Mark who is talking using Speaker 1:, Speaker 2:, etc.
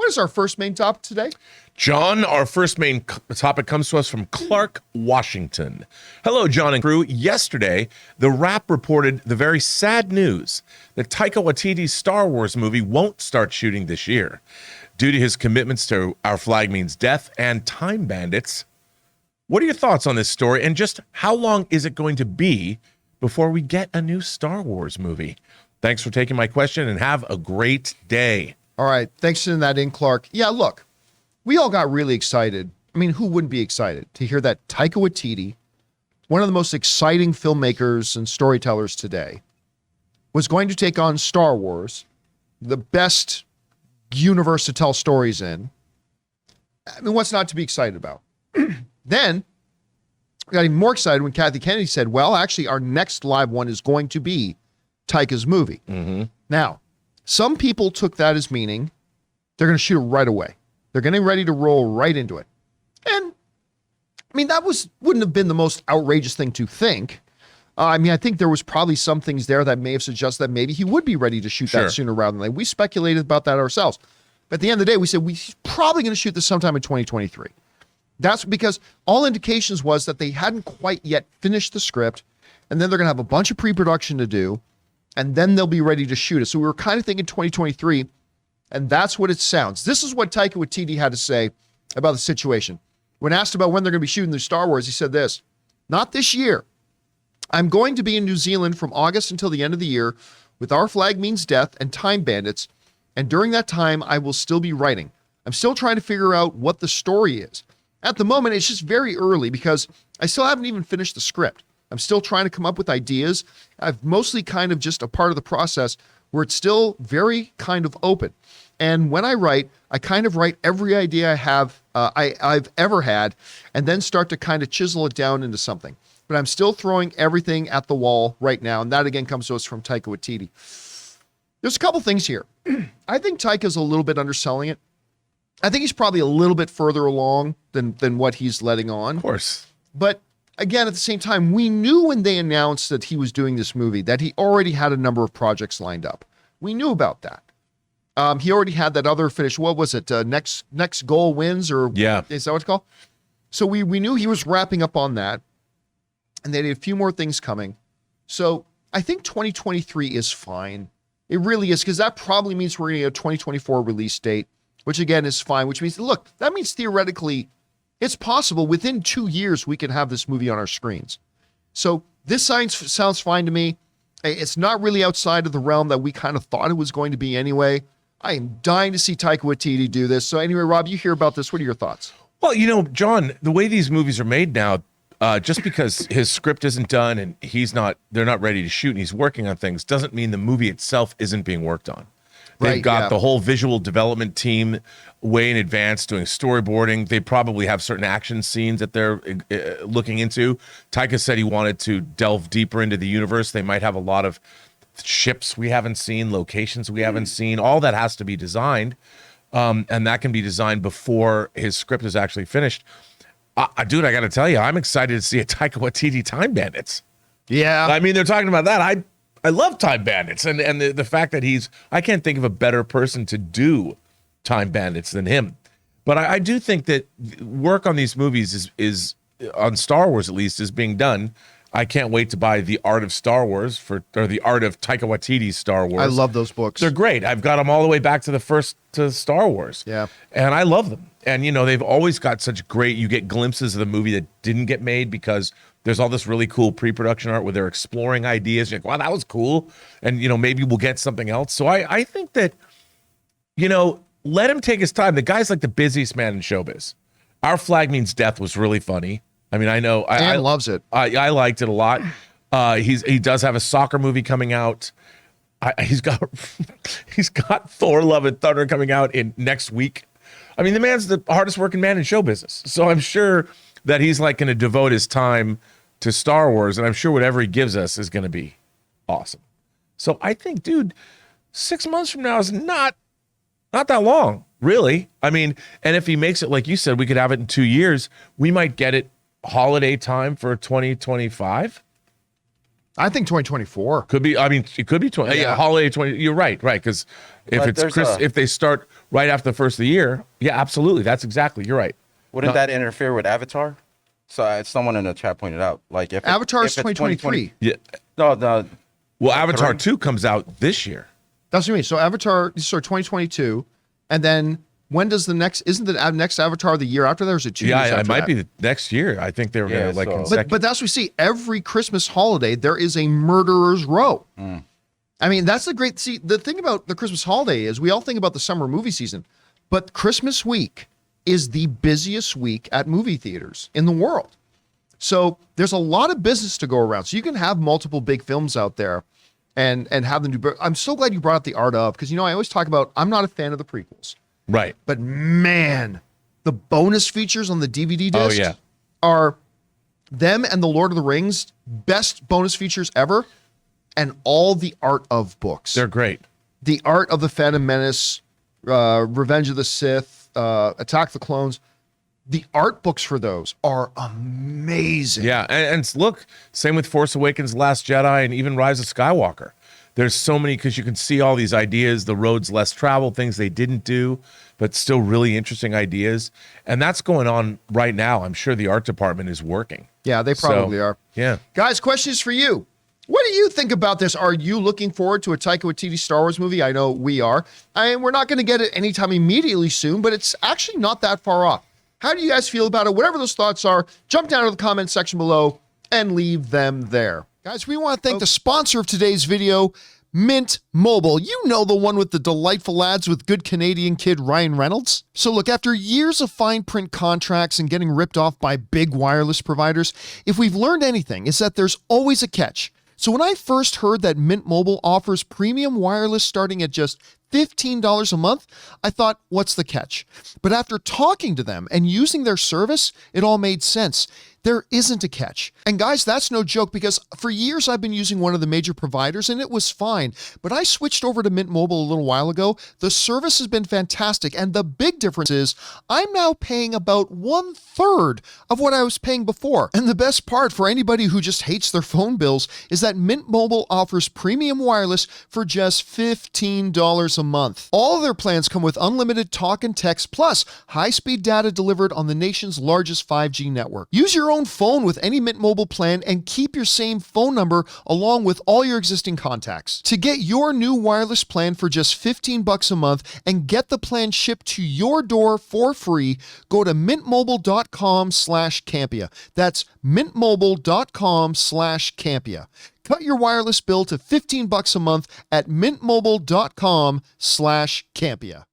Speaker 1: What is our first main topic today?
Speaker 2: John, our first main topic comes to us from Clark, Washington. Hello, John and crew. Yesterday, The Wrap reported the very sad news that Taika Waititi's Star Wars movie won't start shooting this year due to his commitments to Our Flag Means Death and Time Bandits. What are your thoughts on this story, and just how long is it going to be before we get a new Star Wars movie? Thanks for taking my question, and have a great day.
Speaker 1: All right. Thanks for sending that in, Clark. Yeah, look, we all got really excited. I mean, who wouldn't be excited to hear that Taika Waititi, one of the most exciting filmmakers and storytellers today, was going to take on Star Wars, the best universe to tell stories in. I mean, what's not to be excited about? Then we got even more excited when Kathy Kennedy said, well, actually, our next live one is going to be Taika's movie.
Speaker 2: Mm-hmm.
Speaker 1: Now, some people took that as meaning they're going to shoot it right away. They're getting ready to roll right into it. And I mean, that wouldn't have been the most outrageous thing to think. I mean, I think there was probably some things there that may have suggested that maybe he would be ready to shoot that sooner rather than later. We speculated about that ourselves. But at the end of the day, we said we're probably going to shoot this sometime in 2023. That's because all indications was that they hadn't quite yet finished the script, and then they're going to have a bunch of pre-production to do, and then they'll be ready to shoot it. So we were kind of thinking 2023, and that's what it sounds. This is what Taika Waititi had to say about the situation. When asked about when they're going to be shooting the Star Wars, he said this: "Not this year. I'm going to be in New Zealand from August until the end of the year with Our Flag Means Death and Time Bandits, and during that time, I will still be writing. I'm still trying to figure out what the story is. At the moment, it's just very early because I still haven't even finished the script. I'm still trying to come up with ideas. I've mostly kind of just a part of the process where it's still very kind of open. And when I write, I kind of write every idea I have, I've ever had, and then start to kind of chisel it down into something. But I'm still throwing everything at the wall right now. And that again comes to us from Taika Waititi. There's a couple things here. I think Taika's a little bit underselling it. I think he's probably a little bit further along than what he's letting on.
Speaker 2: Of course.
Speaker 1: But again, at the same time, we knew when they announced that he was doing this movie that he already had a number of projects lined up. We knew about that. He already had that other finish. What was it? Next goal wins, or is that what it's called? So we knew he was wrapping up on that, and they had a few more things coming. So I think 2023 is fine. It really is, because that probably means we're going to get a 2024 release date, which again is fine, which means, look, that means theoretically it's possible within 2 years we can have this movie on our screens. So this sounds fine to me. It's not really outside of the realm that we kind of thought it was going to be anyway. I am dying to see Taika Waititi do this. So anyway, Rob, you hear about this. What are your thoughts?
Speaker 2: Well, you know, John, the way these movies are made now, just because his script isn't done and they're not ready to shoot and he's working on things, doesn't mean the movie itself isn't being worked on. They've got the whole visual development team way in advance doing storyboarding. They probably have certain action scenes that they're looking into. Taika said he wanted to delve deeper into the universe. They might have a lot of ships we haven't seen, locations we haven't seen. All that has to be designed, and that can be designed before his script is actually finished. Dude, I got to tell you, I'm excited to see a Taika Waititi Time Bandits.
Speaker 1: Yeah.
Speaker 2: I mean, they're talking about that. I love Time Bandits, and the fact that I can't think of a better person to do Time Bandits than him. But I do think that work on these movies is on Star Wars at least is being done. I can't wait to buy The Art of Star Wars or The Art of Taika Waititi's Star Wars.
Speaker 1: I love those books.
Speaker 2: They're great. I've got them all the way back to the first to Star Wars.
Speaker 1: Yeah.
Speaker 2: And I love them. And, you know, they've always got such great, you get glimpses of the movie that didn't get made because there's all this really cool pre-production art where they're exploring ideas. You're like, wow, that was cool. And, you know, maybe we'll get something else. So I think that, you know, let him take his time. The guy's like the busiest man in showbiz. Our Flag Means Death was really funny. I mean, I know.
Speaker 1: Dan loves it.
Speaker 2: I liked it a lot. He does have a soccer movie coming out. He's got Thor: Love and Thunder coming out in next week. I mean, the man's the hardest working man in show business. So I'm sure that he's like going to devote his time to Star Wars, and I'm sure whatever he gives us is going to be awesome. So I think, dude, 6 months from now is not that long, really. I mean, and if he makes it, like you said, we could have it in 2 years. We might get it holiday time for 2025.
Speaker 1: I think 2024.
Speaker 2: Could be. I mean, it could be 20. Yeah, holiday 20. You're right. Because if they start right after the first of the year, yeah, absolutely. That's exactly. You're right.
Speaker 3: Wouldn't that interfere with Avatar? So someone in the chat pointed out, like if
Speaker 1: Avatar is
Speaker 3: if it's
Speaker 1: 2023.
Speaker 2: Yeah.
Speaker 3: No.
Speaker 2: Well, Avatar 2 comes out this year.
Speaker 1: That's what I mean. So Avatar, 2022, and then when does the next? Isn't the next Avatar the year after that, or is it 2 years after
Speaker 2: it might
Speaker 1: that?
Speaker 2: be the next year. I think they were going to consecutive.
Speaker 1: But that's what we see every Christmas holiday. There is a murderer's row. I mean, that's the great. See, the thing about the Christmas holiday is we all think about the summer movie season, but Christmas week is the busiest week at movie theaters in the world. So there's a lot of business to go around. So you can have multiple big films out there and have them do. I'm so glad you brought up the art of, because, I always talk about, I'm not a fan of the prequels.
Speaker 2: Right.
Speaker 1: But man, the bonus features on the DVD disc are them and the Lord of the Rings, best bonus features ever, and all the art of books.
Speaker 2: They're great.
Speaker 1: The art of the Phantom Menace, Revenge of the Sith, Attack the Clones. The art books for those are amazing.
Speaker 2: Yeah, and look, same with Force Awakens, Last Jedi, and even Rise of Skywalker. There's so many, because you can see all these ideas, the roads less traveled, things they didn't do, but still really interesting ideas. And that's going on right now. I'm sure the art department is working.
Speaker 1: Yeah, they probably are.
Speaker 2: Yeah.
Speaker 1: Guys, question is for you. What do you think about this? Are you looking forward to a Taika Waititi Star Wars movie? I know we are. We're not going to get it anytime immediately soon, but it's actually not that far off. How do you guys feel about it? Whatever those thoughts are, jump down to the comment section below and leave them there. Guys, we want to thank the sponsor of today's video, Mint Mobile. You know, the one with the delightful ads with good Canadian kid Ryan Reynolds. So look, after years of fine print contracts and getting ripped off by big wireless providers, if we've learned anything, it's that there's always a catch. So when I first heard that Mint Mobile offers premium wireless starting at just $15 a month, I thought, what's the catch? But after talking to them and using their service, it all made sense. There isn't a catch. And guys, that's no joke, because for years I've been using one of the major providers and it was fine. But I switched over to Mint Mobile a little while ago. The service has been fantastic. And the big difference is I'm now paying about 1/3 of what I was paying before. And the best part for anybody who just hates their phone bills is that Mint Mobile offers premium wireless for just $15 a month. All of their plans come with unlimited talk and text, plus high-speed data delivered on the nation's largest 5G network. Use your own phone with any Mint Mobile plan and keep your same phone number along with all your existing contacts. To get your new wireless plan for just $15 a month and get the plan shipped to your door for free, go to mintmobile.com/Campea. That's mintmobile.com/Campea. Cut your wireless bill to $15 a month at mintmobile.com/Campea.